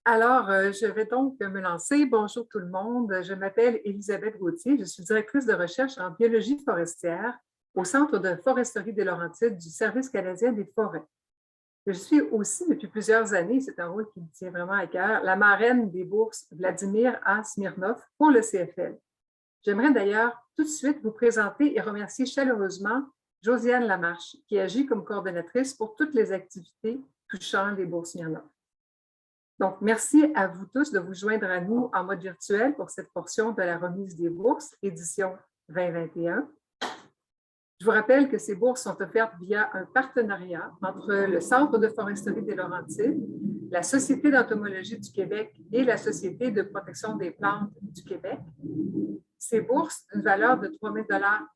Alors, je vais donc me lancer. Bonjour tout le monde. Je m'appelle Élisabeth Gauthier. Je suis directrice de recherche en biologie forestière au Centre de foresterie des Laurentides du Service canadien des forêts. Je suis aussi, depuis plusieurs années, c'est un rôle qui me tient vraiment à cœur, la marraine des bourses Vladimir A. Smirnov pour le CFL. J'aimerais d'ailleurs tout de suite vous présenter et remercier chaleureusement Josiane Lamarche, qui agit comme coordonnatrice pour toutes les activités touchant les bourses Smirnov. Donc, merci à vous tous de vous joindre à nous en mode virtuel pour cette portion de la remise des bourses, édition 2021. Je vous rappelle que ces bourses sont offertes via un partenariat entre le Centre de foresterie des Laurentides, la Société d'entomologie du Québec et la Société de protection des plantes du Québec. Ces bourses, d'une valeur de 3 000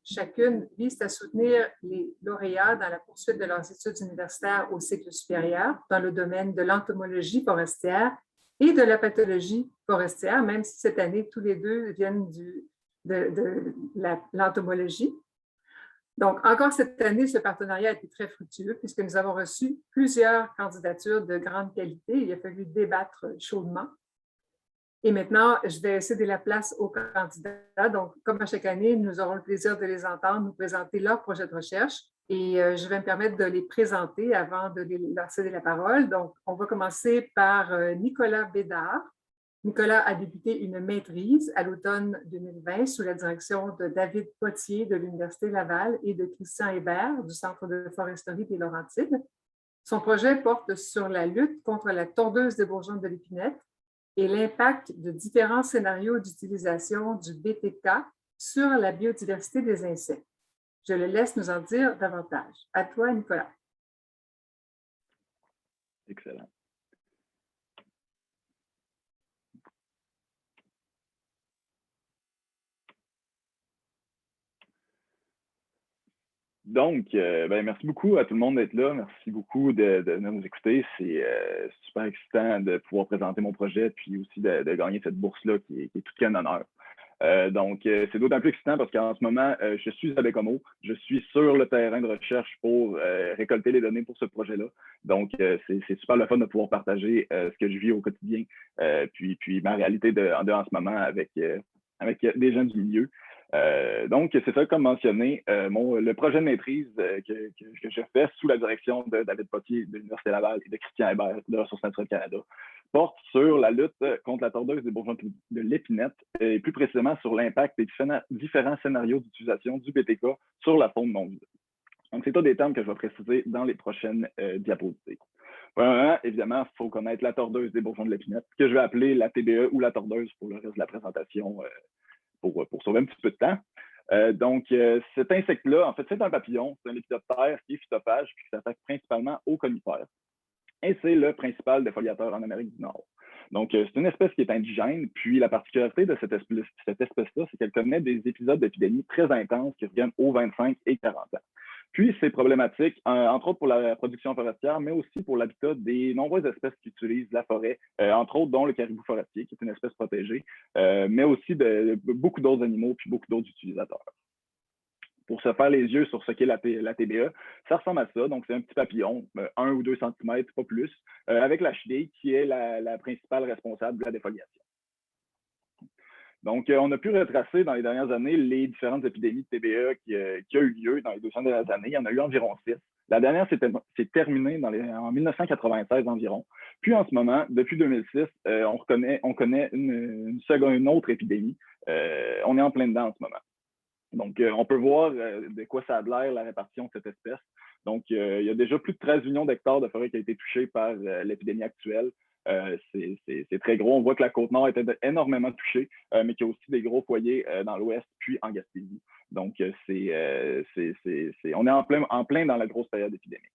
chacune, visent à soutenir les lauréats dans la poursuite de leurs études universitaires au cycle supérieur dans le domaine de l'entomologie forestière et de la pathologie forestière, même si cette année, tous les deux viennent de l'entomologie. Donc, encore cette année, ce partenariat a été très fructueux puisque nous avons reçu plusieurs candidatures de grande qualité. Il a fallu débattre chaudement. Et maintenant, je vais céder la place aux candidats. Donc, comme à chaque année, nous aurons le plaisir de les entendre, nous présenter leur projet de recherche. Et je vais me permettre de les présenter avant de leur céder la parole. Donc, on va commencer par Nicolas Bédard. Nicolas a débuté une maîtrise à l'automne 2020 sous la direction de David Potier de l'Université Laval et de Christian Hébert du Centre de foresterie des Laurentides. Son projet porte sur la lutte contre la tordeuse des bourgeons de l'épinette et l'impact de différents scénarios d'utilisation du BTK sur la biodiversité des insectes. Je le laisse nous en dire davantage. À toi, Nicolas. Excellent. Donc, merci beaucoup à tout le monde d'être là. Merci beaucoup de nous écouter. C'est super excitant de pouvoir présenter mon projet puis aussi de gagner cette bourse-là qui est tout qu'un honneur. C'est d'autant plus excitant parce qu'en ce moment, je suis à Baie-Comeau. Je suis sur le terrain de recherche pour récolter les données pour ce projet-là. Donc, c'est super le fun de pouvoir partager ce que je vis au quotidien, puis ma réalité en ce moment avec des gens du milieu. Donc, c'est ça, comme mentionné, le projet de maîtrise que je fais sous la direction de David Potier de l'Université Laval et de Christian Hébert de Ressources naturelles Canada porte sur la lutte contre la tordeuse des bourgeons de l'épinette et plus précisément sur l'impact des différents scénarios d'utilisation du BTK sur la faune non vivante. Donc, c'est tous des termes que je vais préciser dans les prochaines diapositives. Premièrement, évidemment, il faut connaître la tordeuse des bourgeons de l'épinette, que je vais appeler la TBE ou la tordeuse pour le reste de la présentation pour sauver un petit peu de temps. Cet insecte-là, en fait, c'est un papillon, c'est un lépidoptère qui est phytophage puis qui s'attaque principalement aux conifères. Et c'est le principal défoliateur en Amérique du Nord. Donc, c'est une espèce qui est indigène, puis la particularité de cette espèce-là, c'est qu'elle connaît des épisodes d'épidémie très intenses qui reviennent aux 25 et 40 ans. Puis, c'est problématique, entre autres pour la production forestière, mais aussi pour l'habitat des nombreuses espèces qui utilisent la forêt, entre autres dont le caribou forestier, qui est une espèce protégée, mais aussi de beaucoup d'autres animaux, puis beaucoup d'autres utilisateurs. Pour se faire les yeux sur ce qu'est la TBE, ça ressemble à ça. Donc, c'est un petit papillon, 1 ou 2 cm, pas plus, avec la chenille qui est la principale responsable de la défoliation. Donc, on a pu retracer dans les dernières années les différentes épidémies de TBE qui ont eu lieu dans les 200 dernières années. Il y en a eu environ 6. La dernière s'est terminée en 1996 environ. Puis en ce moment, depuis 2006, on connaît une autre épidémie. On est en plein dedans en ce moment. Donc, on peut voir de quoi ça a l'air la répartition de cette espèce. Donc, il y a déjà plus de 13 millions d'hectares de forêt qui ont été touchés par l'épidémie actuelle. C'est très gros. On voit que la Côte-Nord était énormément touchée, mais qu'il y a aussi des gros foyers dans l'Ouest, puis en Gaspésie. Donc, on est en plein dans la grosse période épidémique.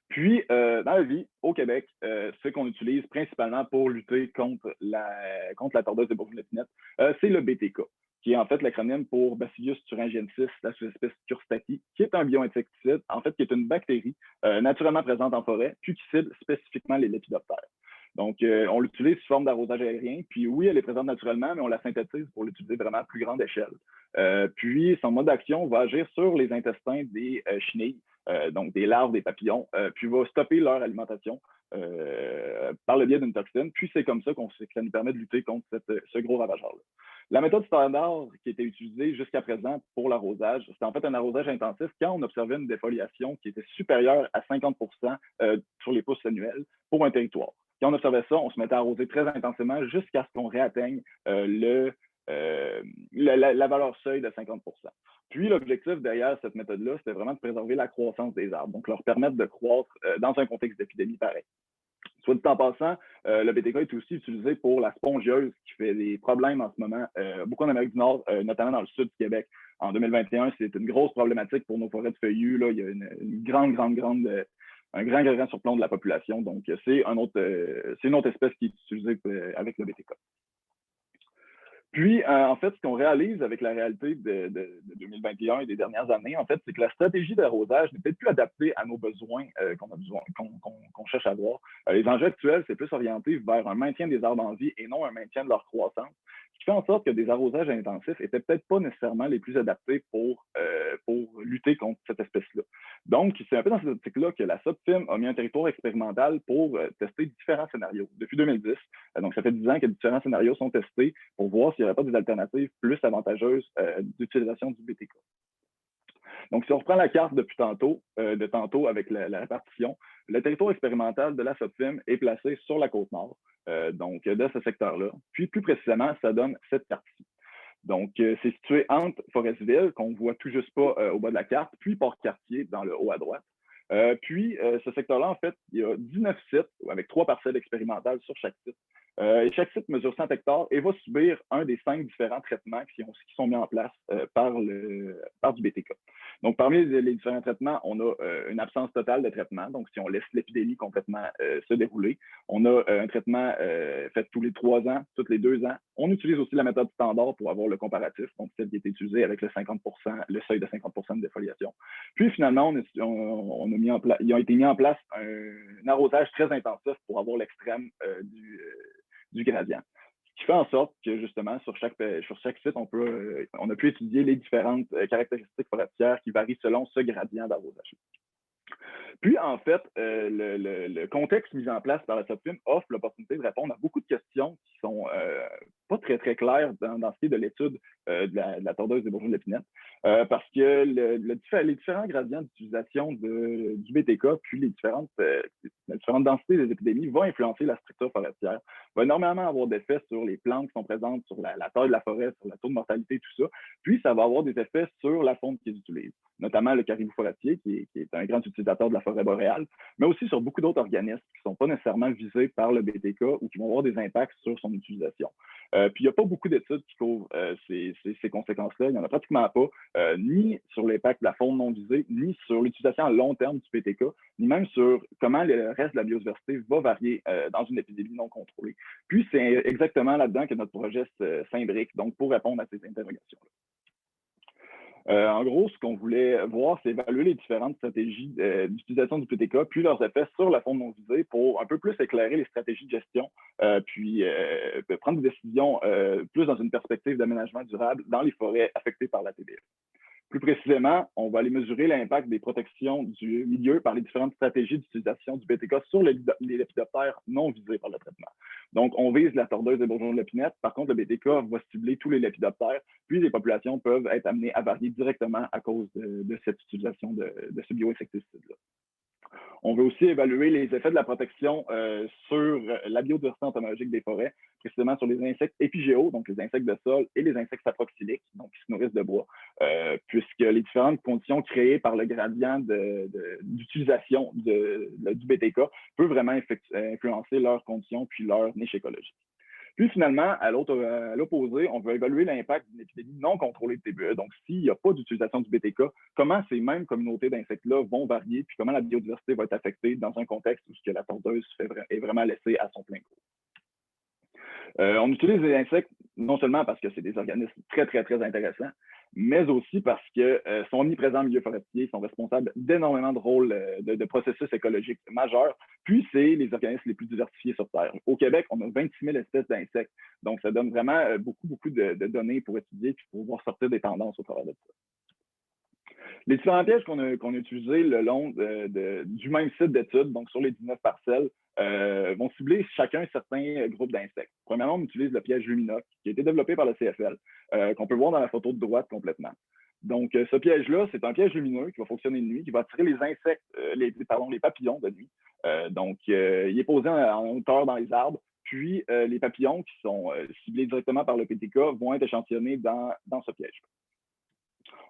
Puis, dans la vie, au Québec, ce qu'on utilise principalement pour lutter contre la tordeuse des bourgeons de l'épinette, c'est le BTK, qui est en fait l'acronyme pour Bacillus thuringiensis, la sous-espèce Kurstaki, qui est un bioinsecticide, en fait, qui est une bactérie naturellement présente en forêt, puis qui cible spécifiquement les lépidoptères. Donc, on l'utilise sous forme d'arrosage aérien, puis oui, elle est présente naturellement, mais on la synthétise pour l'utiliser vraiment à plus grande échelle. Puis, son mode d'action va agir sur les intestins des chenilles, donc des larves des papillons, puis va stopper leur alimentation par le biais d'une toxine. Puis c'est comme ça que ça nous permet de lutter contre ce gros ravageur-là. La méthode standard qui était utilisée jusqu'à présent pour l'arrosage, c'était en fait un arrosage intensif quand on observait une défoliation qui était supérieure à 50 sur les pousses annuelles pour un territoire. Quand on observait ça, on se mettait à arroser très intensément jusqu'à ce qu'on réatteigne la valeur seuil de 50 Puis l'objectif derrière cette méthode-là, c'était vraiment de préserver la croissance des arbres, donc leur permettre de croître dans un contexte d'épidémie pareil. Soit dit en passant, le BTK est aussi utilisé pour la spongieuse qui fait des problèmes en ce moment, beaucoup en Amérique du Nord, notamment dans le sud du Québec. En 2021, c'est une grosse problématique pour nos forêts de feuillus. Là. Il y a un grand surplomb de la population. Donc, c'est une autre espèce qui est utilisée avec le BTK. Puis, en fait, ce qu'on réalise avec la réalité de 2021 et des dernières années, en fait, c'est que la stratégie d'arrosage n'est peut-être plus adaptée à nos besoins qu'on cherche à avoir. Les enjeux actuels, c'est plus orienté vers un maintien des arbres en vie et non un maintien de leur croissance, ce qui fait en sorte que des arrosages intensifs n'étaient peut-être pas nécessairement les plus adaptés pour lutter contre cette espèce-là. Donc, c'est un peu dans cette optique-là que la SOPFIM a mis un territoire expérimental pour tester différents scénarios. Depuis 2010, donc ça fait 10 ans que différents scénarios sont testés pour voir s'il n'y aurait pas des alternatives plus avantageuses d'utilisation du BTK. Donc, si on reprend la carte depuis tantôt, avec la répartition, le territoire expérimental de la SOPFIM est placé sur la côte nord, donc de ce secteur-là. Puis, plus précisément, ça donne cette carte-ci. Donc, c'est situé entre Forestville, qu'on ne voit tout juste pas au bas de la carte, puis Port-Cartier, dans le haut à droite. Puis, ce secteur-là, en fait, il y a 19 sites avec 3 parcelles expérimentales sur chaque site. Et chaque site mesure 100 hectares et va subir un des 5 différents traitements qui sont mis en place par du BTK. Donc, parmi les différents traitements, on a une absence totale de traitement. Donc, si on laisse l'épidémie complètement se dérouler, on a un traitement fait tous les 3 ans, tous les 2 ans. On utilise aussi la méthode standard pour avoir le comparatif, donc celle qui est utilisée avec le seuil de 50 de défoliation. Puis, finalement, ils ont été mis en place un arrosage très intensif pour avoir l'extrême du gradient. Ce qui fait en sorte que, justement, sur chaque site, on a pu étudier les différentes caractéristiques forestières qui varient selon ce gradient d'arrosage. Puis, en fait, le contexte mis en place par la SOPFIM offre l'opportunité de répondre à beaucoup de questions qui sont pas très, très claires dans ce qui est de l'étude de la tordeuse des bourgeons de l'épinette, parce que les différents gradients d'utilisation du BTK, puis les différentes densités des épidémies vont influencer la structure forestière, va énormément avoir d'effets sur les plantes qui sont présentes, sur la taille de la forêt, sur le taux de mortalité, tout ça. Puis, ça va avoir des effets sur la faune qu'ils utilisent, notamment le caribou forestier, qui est un grand utilisateur de la forêt boréale, mais aussi sur beaucoup d'autres organismes qui ne sont pas nécessairement visés par le BTK ou qui vont avoir des impacts sur son utilisation. Puis, il n'y a pas beaucoup d'études qui couvrent ces conséquences-là. Il n'y en a pratiquement pas, ni sur l'impact de la faune non visée, ni sur l'utilisation à long terme du BTK, ni même sur comment le reste de la biodiversité va varier dans une épidémie non contrôlée. Puis, c'est exactement là-dedans que notre projet s'imbrique, donc pour répondre à ces interrogations-là. En gros, ce qu'on voulait voir, c'est évaluer les différentes stratégies d'utilisation du PTK, puis leurs effets sur la faune non visée pour un peu plus éclairer les stratégies de gestion, puis prendre des décisions plus dans une perspective d'aménagement durable dans les forêts affectées par la TBE. Plus précisément, on va aller mesurer l'impact des protections du milieu par les différentes stratégies d'utilisation du BTK sur les lépidoptères non visés par le traitement. Donc, on vise la tordeuse des bourgeons de l'épinette. Par contre, le BTK va cibler tous les lépidoptères, puis les populations peuvent être amenées à varier directement à cause de cette utilisation de ce bioinsecticide-là. On veut aussi évaluer les effets de la protection sur la biodiversité entomologique des forêts, précisément sur les insectes épigéaux, donc les insectes de sol, et les insectes saproxyliques, donc qui se nourrissent de bois, puisque les différentes conditions créées par le gradient d'utilisation du BTK peuvent vraiment influencer leurs conditions puis leur niche écologique. Puis finalement, à l'opposé, on veut évaluer l'impact d'une épidémie non contrôlée de TBE. Donc, s'il n'y a pas d'utilisation du BTK, comment ces mêmes communautés d'insectes-là vont varier, puis comment la biodiversité va être affectée dans un contexte où la tordeuse est vraiment laissée à son plein cours. On utilise les insectes non seulement parce que c'est des organismes très, très, très intéressants, mais aussi parce qu'ils sont omniprésents en milieu forestier, sont responsables d'énormément de rôles de processus écologiques majeurs, puis c'est les organismes les plus diversifiés sur Terre. Au Québec, on a 26 000 espèces d'insectes, donc ça donne vraiment beaucoup de données pour étudier et pour pouvoir sortir des tendances au travers de ça. Les différents pièges qu'on a utilisés le long du même site d'études, donc sur les 19 parcelles, vont cibler chacun certains groupes d'insectes. Premièrement, on utilise le piège Lumina, qui a été développé par le CFL, qu'on peut voir dans la photo de droite complètement. Donc, ce piège-là, c'est un piège lumineux qui va fonctionner de nuit, qui va attirer les insectes, les papillons de nuit. Donc, il est posé en hauteur dans les arbres, puis les papillons qui sont ciblés directement par le PTK vont être échantillonnés dans ce piège.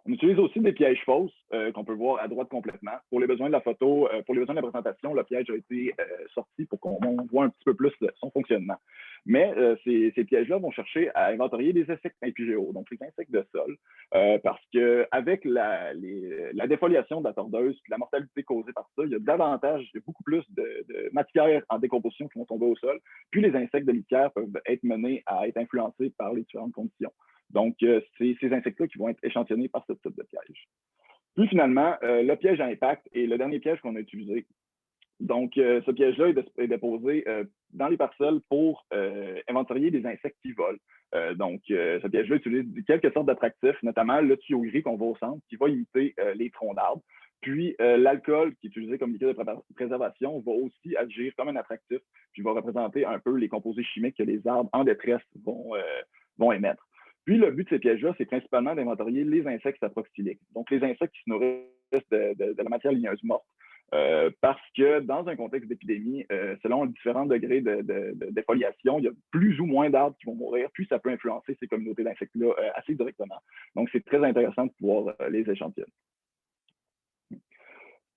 On utilise aussi des pièges fausses qu'on peut voir à droite complètement. Pour les besoins de la photo, pour les besoins de la présentation, le piège a été sorti pour qu'on voit un petit peu plus son fonctionnement. Mais ces pièges-là vont chercher à inventorier des insectes impigéaux, donc les insectes de sol, parce qu'avec la défoliation de la tordeuse, la mortalité causée par ça, il y a beaucoup plus de matière en décomposition qui vont tomber au sol, puis les insectes de litière peuvent être menés à être influencés par les différentes conditions. Donc, c'est ces insectes-là qui vont être échantillonnés par ce type de piège. Puis finalement, le piège à impact est le dernier piège qu'on a utilisé. Donc, ce piège-là est déposé dans les parcelles pour inventorier des insectes qui volent. Donc, ce piège-là utilise quelques sortes d'attractifs, notamment le tuyau gris qu'on voit au centre, qui va imiter les troncs d'arbres. Puis, l'alcool qui est utilisé comme liquide de préservation va aussi agir comme un attractif, puis va représenter un peu les composés chimiques que les arbres en détresse vont émettre. Puis, le but de ces pièges-là, c'est principalement d'inventorier les insectes saproxyliques, donc les insectes qui se nourrissent de la matière ligneuse morte. Parce que dans un contexte d'épidémie, selon différents degrés de défoliation, il y a plus ou moins d'arbres qui vont mourir, puis ça peut influencer ces communautés d'insectes-là assez directement. Donc, c'est très intéressant de pouvoir les échantillonner.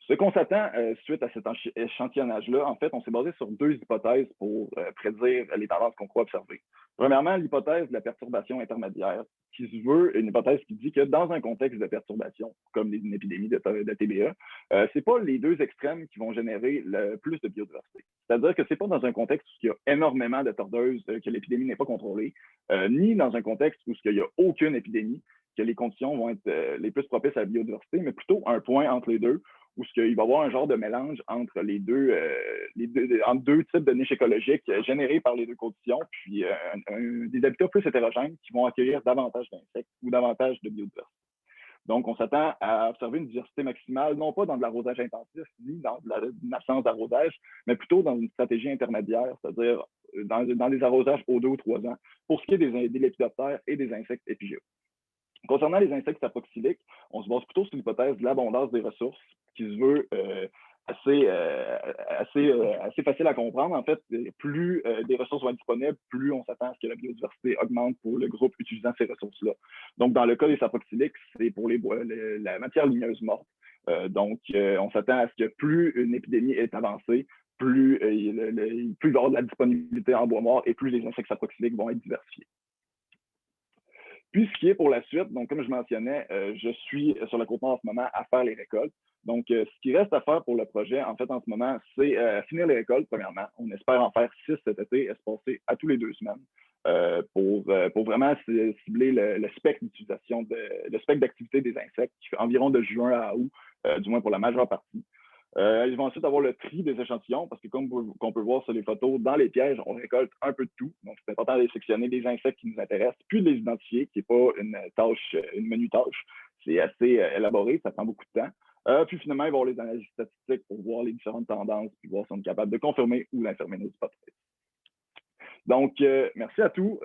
Ce qu'on s'attend suite à cet échantillonnage-là, en fait, on s'est basé sur deux hypothèses pour prédire les tendances qu'on croit observer. Premièrement, l'hypothèse de la perturbation intermédiaire, qui se veut une hypothèse qui dit que dans un contexte de perturbation, comme une épidémie de TBE, ce n'est pas les deux extrêmes qui vont générer le plus de biodiversité. C'est-à-dire que ce n'est pas dans un contexte où il y a énormément de tordeuses que l'épidémie n'est pas contrôlée, ni dans un contexte où il n'y a aucune épidémie, que les conditions vont être les plus propices à la biodiversité, mais plutôt un point entre les deux, où il va y avoir un genre de mélange entre entre deux types de niches écologiques générées par les deux conditions, puis des habitats plus hétérogènes qui vont accueillir davantage d'insectes ou davantage de biodiversité. Donc, on s'attend à observer une diversité maximale, non pas dans de l'arrosage intensif, ni dans une absence d'arrosage, mais plutôt dans une stratégie intermédiaire, c'est-à-dire dans des arrosages aux 2 ou 3 ans, pour ce qui est des lépidoptères et des insectes épigéaux. Concernant les insectes saproxyliques, on se base plutôt sur l'hypothèse de l'abondance des ressources, qui se veut assez facile à comprendre. En fait, plus des ressources vont être disponibles, plus on s'attend à ce que la biodiversité augmente pour le groupe utilisant ces ressources-là. Donc, dans le cas des saproxyliques, c'est pour la matière ligneuse morte. Donc, on s'attend à ce que plus une épidémie est avancée, plus il va y avoir de la disponibilité en bois mort et plus les insectes saproxyliques vont être diversifiés. Puis, ce qui est pour la suite, donc comme je mentionnais, je suis sur le côté en ce moment à faire les récoltes. Donc, ce qui reste à faire pour le projet, en fait, en ce moment, c'est finir les récoltes, premièrement. On espère en faire 6 cet été, espacés à tous les 2 semaines, pour vraiment cibler le spectre d'utilisation, le spectre d'activité des insectes, qui fait environ de juin à août, du moins pour la majeure partie. Ils vont ensuite avoir le tri des échantillons parce que comme on peut voir sur les photos, dans les pièges, on récolte un peu de tout. Donc, c'est important de sélectionner les insectes qui nous intéressent, puis de les identifier, qui n'est pas une menu tâche. C'est assez élaboré, ça prend beaucoup de temps. Puis finalement, ils vont avoir les analyses statistiques pour voir les différentes tendances, puis voir si on est capable de confirmer ou d'infirmer nos hypothèses. Donc, merci à tous.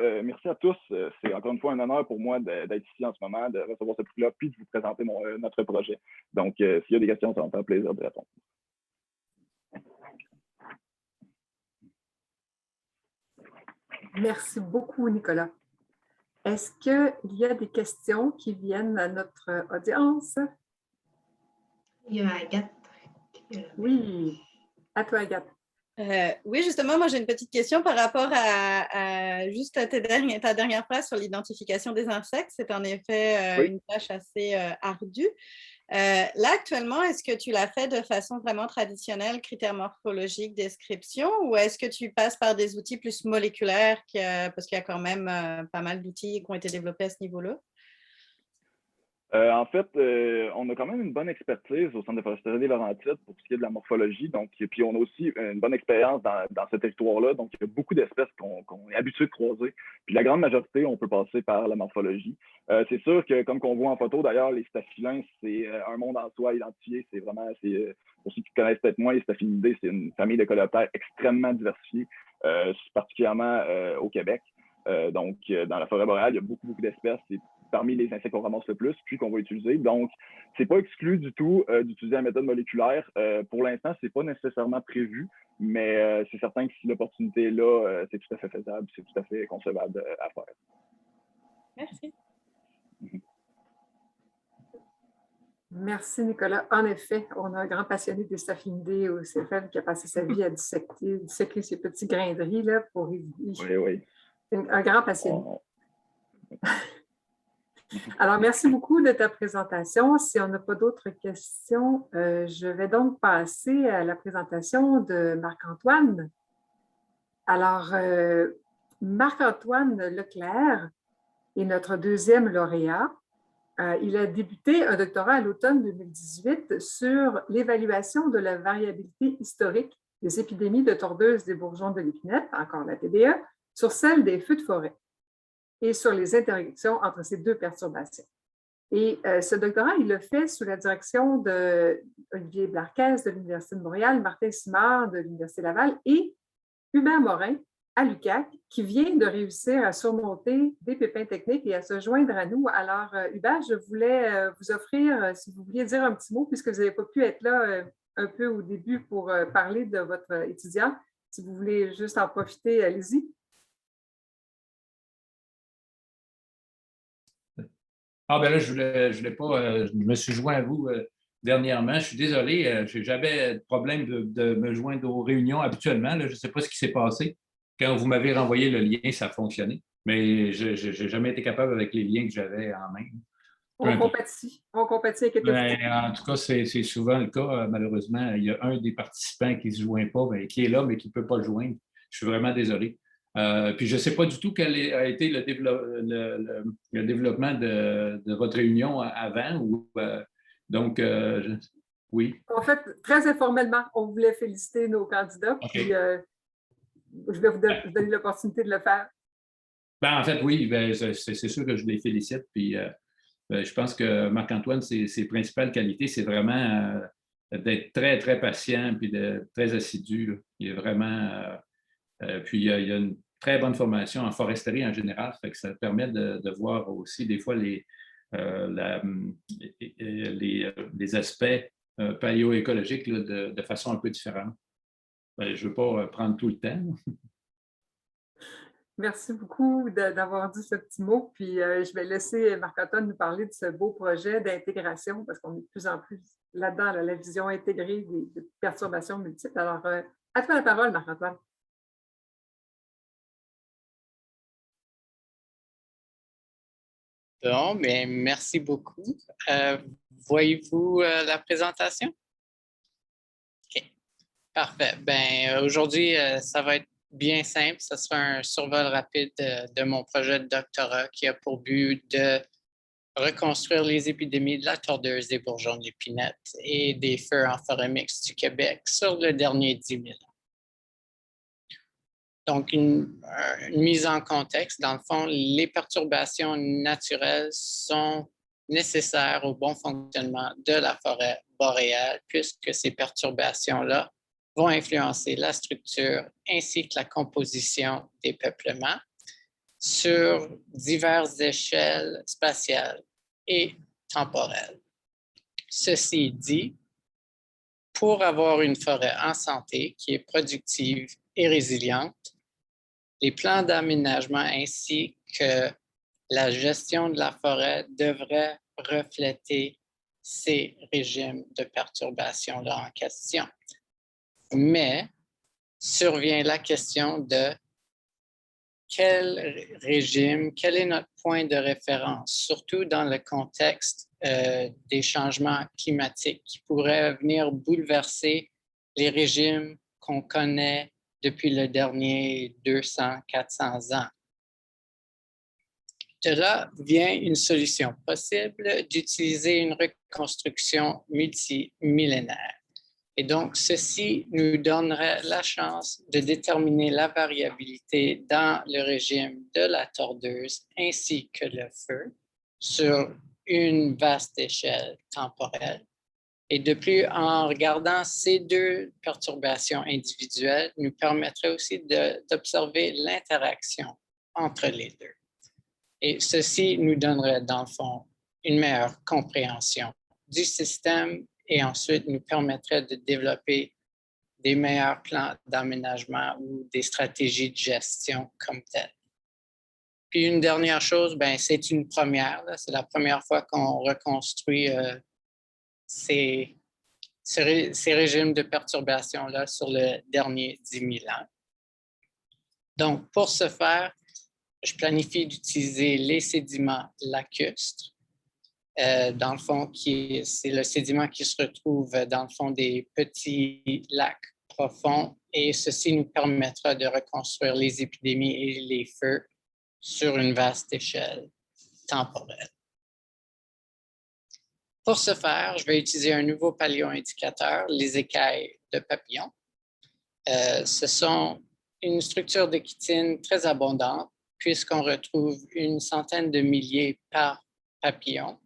C'est encore une fois un honneur pour moi d'être ici en ce moment, de recevoir ce prix-là, puis de vous présenter notre projet. Donc, s'il y a des questions, ça va me faire plaisir de répondre. Merci beaucoup, Nicolas. Est-ce qu'il y a des questions qui viennent à notre audience? Il y a Agathe. Oui, à toi, Agathe. Oui, justement, moi j'ai une petite question par rapport à juste à ta dernière phrase sur l'identification des insectes. C'est en effet Oui. une tâche assez ardue. Là, actuellement, est-ce que tu l'as fait de façon vraiment traditionnelle, critères morphologiques, description, ou est-ce que tu passes par des outils plus moléculaires, parce qu'il y a quand même pas mal d'outils qui ont été développés à ce niveau-là? En fait, on a quand même une bonne expertise au Centre de foresterie des Laurentides pour ce qui est de la morphologie. Donc, et puis, on a aussi une bonne expérience dans ce territoire-là. Donc, il y a beaucoup d'espèces qu'on est habitué de croiser. Puis, la grande majorité, on peut passer par la morphologie. C'est sûr que, comme qu'on voit en photo, d'ailleurs, les staphylins, c'est un monde en soi identifié. C'est vraiment, pour ceux qui connaissent peut-être moins, les staphylidés, c'est une famille de coléoptères extrêmement diversifiée, particulièrement au Québec. Donc, dans la forêt boréale, il y a beaucoup, beaucoup d'espèces. C'est parmi les insectes qu'on ramasse le plus, puis qu'on va utiliser. Donc, c'est pas exclu du tout d'utiliser la méthode moléculaire. Pour l'instant, c'est pas nécessairement prévu, mais c'est certain que si l'opportunité est là, c'est tout à fait faisable, c'est tout à fait concevable à faire. Merci. Merci, Nicolas. En effet, on a un grand passionné des staphylidés au CFL qui a passé sa vie à disséquer ces petits grains de riz là, pour Oui, oui. Un grand passionné. Alors, merci beaucoup de ta présentation. Si on n'a pas d'autres questions, je vais donc passer à la présentation de Marc-Antoine. Alors, Marc-Antoine Leclerc est notre deuxième lauréat. Il a débuté un doctorat à l'automne 2018 sur l'évaluation de la variabilité historique des épidémies de tordeuses des bourgeons de l'épinette, encore la TDE, sur celle des feux de forêt et sur les interactions entre ces deux perturbations. Et ce doctorat, il le fait sous la direction d'Olivier Blarquez de l'Université de Montréal, Martin Simard de l'Université Laval et Hubert Morin à l'UQAC, qui vient de réussir à surmonter des pépins techniques et à se joindre à nous. Alors, Hubert, je voulais vous offrir, si vous vouliez dire un petit mot, puisque vous n'avez pas pu être là un peu au début pour parler de votre étudiant. Si vous voulez juste en profiter, allez-y. Ah, ben là, je voulais pas. Je me suis joint à vous dernièrement. Je suis désolé, j'avais de problème de me joindre aux réunions habituellement. Là, je ne sais pas ce qui s'est passé. Quand vous m'avez renvoyé le lien, ça a fonctionné. Mais je n'ai jamais été capable avec les liens que j'avais en main. On compatit inquiétez-vous. En tout cas, c'est souvent le cas. Malheureusement, il y a un des participants qui ne se joint pas, qui est là, mais qui ne peut pas le joindre. Je suis vraiment désolé. Puis je ne sais pas du tout quel a été le développement de votre réunion avant. Donc, oui. En fait, très informellement, on voulait féliciter nos candidats. Okay. Puis, je vais vous donner l'opportunité de le faire. En fait, oui, c'est sûr que je les félicite. Puis, je pense que Marc-Antoine, ses principales qualités, c'est vraiment d'être très, très patient puis très assidu. Là. Il est vraiment. Puis, il y a une très bonne formation en foresterie en général. Fait que ça permet de voir aussi des fois les aspects paléoécologiques de façon un peu différente. Je ne veux pas prendre tout le temps. Merci beaucoup d'avoir dit ce petit mot. Puis, je vais laisser Marc-Antoine nous parler de ce beau projet d'intégration parce qu'on est de plus en plus là-dedans, la vision intégrée des perturbations multiples. Alors, à toi la parole, Marc-Antoine. Bon, bien, merci beaucoup. Voyez-vous la présentation? OK, parfait. Bien, aujourd'hui, ça va être bien simple. Ce sera un survol rapide de mon projet de doctorat qui a pour but de reconstruire les épidémies de la tordeuse des bourgeons de l'épinette et des feux en forêt mixte du Québec sur le dernier 10 000 ans. Donc, une mise en contexte. Dans le fond, les perturbations naturelles sont nécessaires au bon fonctionnement de la forêt boréale puisque ces perturbations-là vont influencer la structure ainsi que la composition des peuplements sur diverses échelles spatiales et temporelles. Ceci dit, pour avoir une forêt en santé qui est productive et résiliente, les plans d'aménagement ainsi que la gestion de la forêt devraient refléter ces régimes de perturbation-là en question. Mais survient la question de quel régime, quel est notre point de référence, surtout dans le contexte des changements climatiques qui pourraient venir bouleverser les régimes qu'on connaît depuis le dernier 200-400 ans. De là vient une solution possible d'utiliser une reconstruction multimillénaire. Et donc, ceci nous donnerait la chance de déterminer la variabilité dans le régime de la tordeuse ainsi que le feu sur une vaste échelle temporelle. Et de plus, en regardant ces deux perturbations individuelles, nous permettrait aussi d'observer l'interaction entre les deux. Et ceci nous donnerait, dans le fond, une meilleure compréhension du système et ensuite nous permettrait de développer des meilleurs plans d'aménagement ou des stratégies de gestion comme telles. Puis une dernière chose, c'est une première. C'est la première fois qu'on reconstruit ces régimes de perturbation-là sur le dernier 10 000 ans. Donc, pour ce faire, je planifie d'utiliser les sédiments lacustres. Dans le fond, c'est le sédiment qui se retrouve dans le fond des petits lacs profonds et ceci nous permettra de reconstruire les épidémies et les feux sur une vaste échelle temporelle. Pour ce faire, je vais utiliser un nouveau paléoindicateur, les écailles de papillons. Ce sont une structure de chitine très abondante puisqu'on retrouve une centaine de milliers par papillon.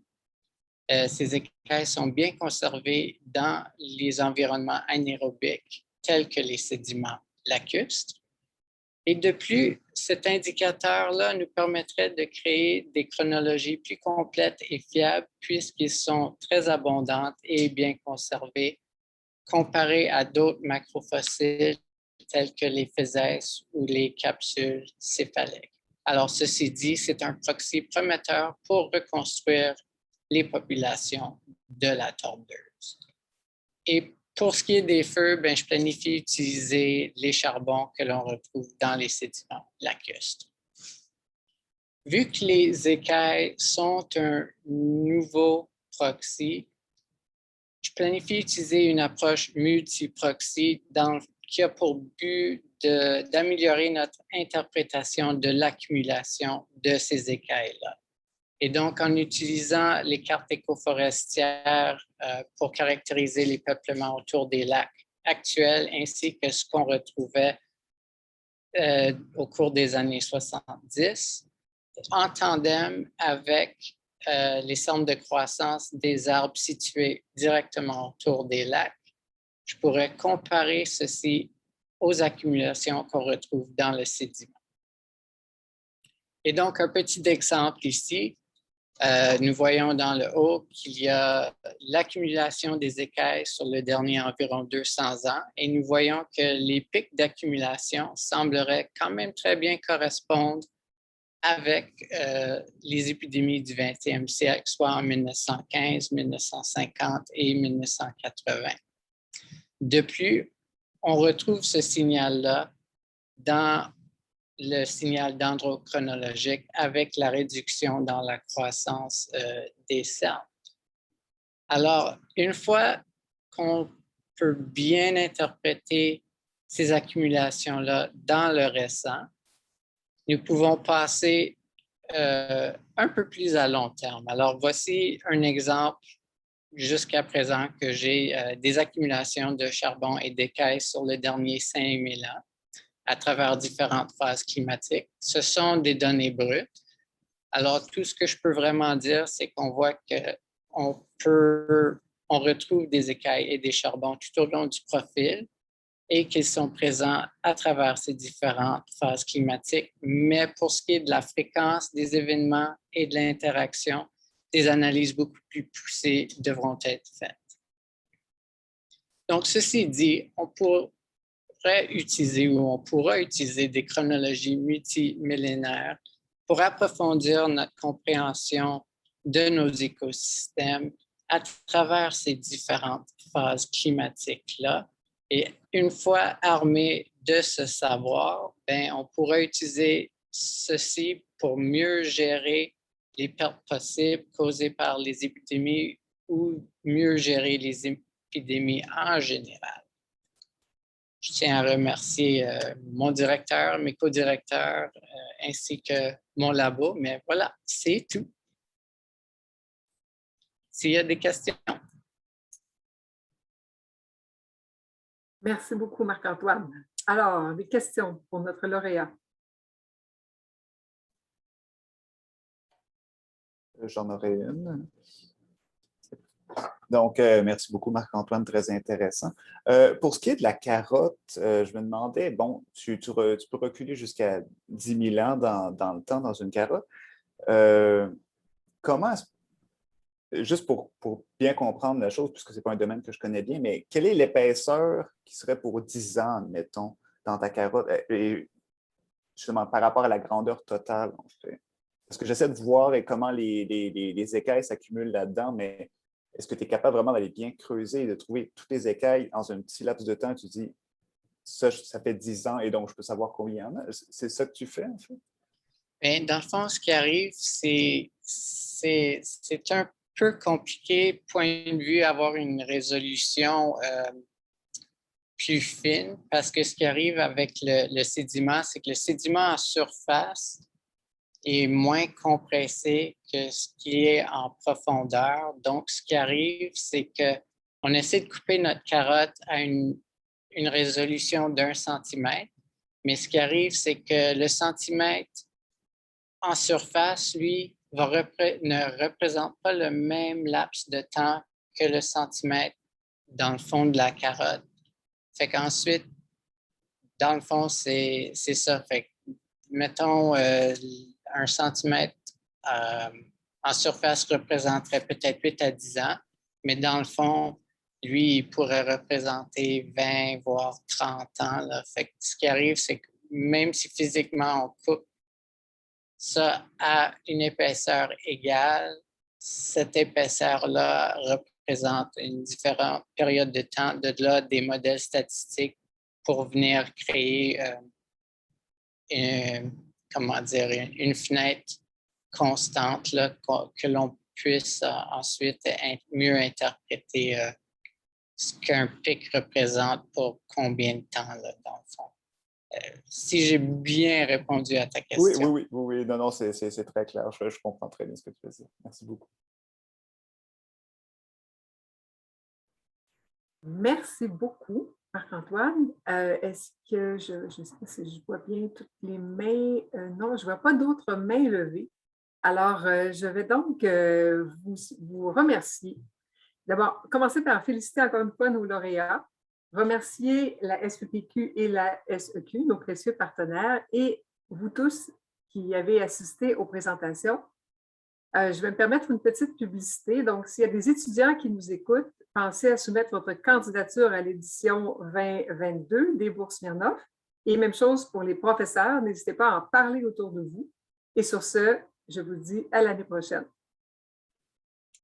Ces écailles sont bien conservées dans les environnements anaérobiques tels que les sédiments lacustres. Et de plus, cet indicateur-là nous permettrait de créer des chronologies plus complètes et fiables puisqu'ils sont très abondantes et bien conservés comparés à d'autres macrofossiles tels que les fésès ou les capsules céphaliques. Alors, ceci dit, c'est un proxy prometteur pour reconstruire les populations de la tordeuse. Et pour ce qui est des feux, je planifie utiliser les charbons que l'on retrouve dans les sédiments lacustres. Vu que les écailles sont un nouveau proxy, je planifie utiliser une approche multi-proxy qui a pour but d'améliorer notre interprétation de l'accumulation de ces écailles-là. Et donc, en utilisant les cartes écoforestières pour caractériser les peuplements autour des lacs actuels ainsi que ce qu'on retrouvait au cours des années 70, en tandem avec les centres de croissance des arbres situés directement autour des lacs, je pourrais comparer ceci aux accumulations qu'on retrouve dans le sédiment. Et donc, un petit exemple ici. Nous voyons dans le haut qu'il y a l'accumulation des écailles sur le dernier environ 200 ans et nous voyons que les pics d'accumulation sembleraient quand même très bien correspondre avec les épidémies du 20e siècle, soit en 1915, 1950 et 1980. De plus, on retrouve ce signal-là dans le signal dendrochronologique avec la réduction dans la croissance des cernes. Alors, une fois qu'on peut bien interpréter ces accumulations-là dans le récent, nous pouvons passer un peu plus à long terme. Alors, voici un exemple jusqu'à présent que j'ai des accumulations de charbon et d'écailles sur le dernier 5000 ans à travers différentes phases climatiques. Ce sont des données brutes. Alors, tout ce que je peux vraiment dire, c'est qu'on voit qu'on retrouve des écailles et des charbons tout au long du profil et qu'ils sont présents à travers ces différentes phases climatiques. Mais pour ce qui est de la fréquence des événements et de l'interaction, des analyses beaucoup plus poussées devront être faites. Donc, ceci dit, on pourra utiliser des chronologies multimillénaires pour approfondir notre compréhension de nos écosystèmes à travers ces différentes phases climatiques-là. Et une fois armé de ce savoir, on pourra utiliser ceci pour mieux gérer les pertes possibles causées par les épidémies ou mieux gérer les épidémies en général. Je tiens à remercier mon directeur, mes co-directeurs, ainsi que mon labo. Mais voilà, c'est tout. S'il y a des questions. Merci beaucoup, Marc-Antoine. Alors, des questions pour notre lauréat. J'en aurais une. Donc, merci beaucoup, Marc-Antoine, très intéressant. Pour ce qui est de la carotte, je me demandais, bon, tu peux reculer jusqu'à 10 000 ans dans le temps dans une carotte. Comment, juste pour bien comprendre la chose, puisque ce n'est pas un domaine que je connais bien, mais quelle est l'épaisseur qui serait pour 10 ans, admettons, dans ta carotte, et justement par rapport à la grandeur totale, en fait? Parce que j'essaie de voir comment les écailles s'accumulent là-dedans, mais est-ce que tu es capable vraiment d'aller bien creuser et de trouver toutes les écailles dans un petit laps de temps? Tu dis, ça fait 10 ans et donc je peux savoir combien il y en a. C'est ça que tu fais, en fait? Bien, dans le fond, ce qui arrive, c'est un peu compliqué, point de vue, avoir une résolution plus fine, parce que ce qui arrive avec le sédiment, c'est que le sédiment en surface est moins compressé que ce qui est en profondeur. Donc, ce qui arrive, c'est qu'on essaie de couper notre carotte à une résolution d'1 centimètre, mais ce qui arrive, c'est que le centimètre en surface, lui, ne représente pas le même laps de temps que le centimètre dans le fond de la carotte. Fait qu'ensuite, dans le fond, c'est ça. Fait que, mettons, 1 centimètre en surface représenterait peut-être 8 à 10 ans, mais dans le fond, lui, il pourrait représenter 20, voire 30 ans. Là. Fait que ce qui arrive, c'est que même si physiquement on coupe ça à une épaisseur égale, cette épaisseur-là représente une différente période de temps, de là des modèles statistiques pour venir créer une fenêtre constante là, que l'on puisse ensuite mieux interpréter ce qu'un pic représente pour combien de temps, là, dans le fond. Si j'ai bien répondu à ta question. Oui. Non, c'est très clair. Je comprends très bien ce que tu veux dire. Merci beaucoup. Merci beaucoup, Marc-Antoine. Est-ce que je ne sais pas si je vois bien toutes les mains? Non, je ne vois pas d'autres mains levées. Alors, je vais donc vous remercier. D'abord, commencer par féliciter encore une fois nos lauréats, remercier la SPPQ et la SEQ, nos précieux partenaires, et vous tous qui avez assisté aux présentations. Je vais me permettre une petite publicité. Donc, s'il y a des étudiants qui nous écoutent, pensez à soumettre votre candidature à l'édition 2022 des bourses Smirnoff. Et même chose pour les professeurs, n'hésitez pas à en parler autour de vous. Et sur ce, je vous dis à l'année prochaine.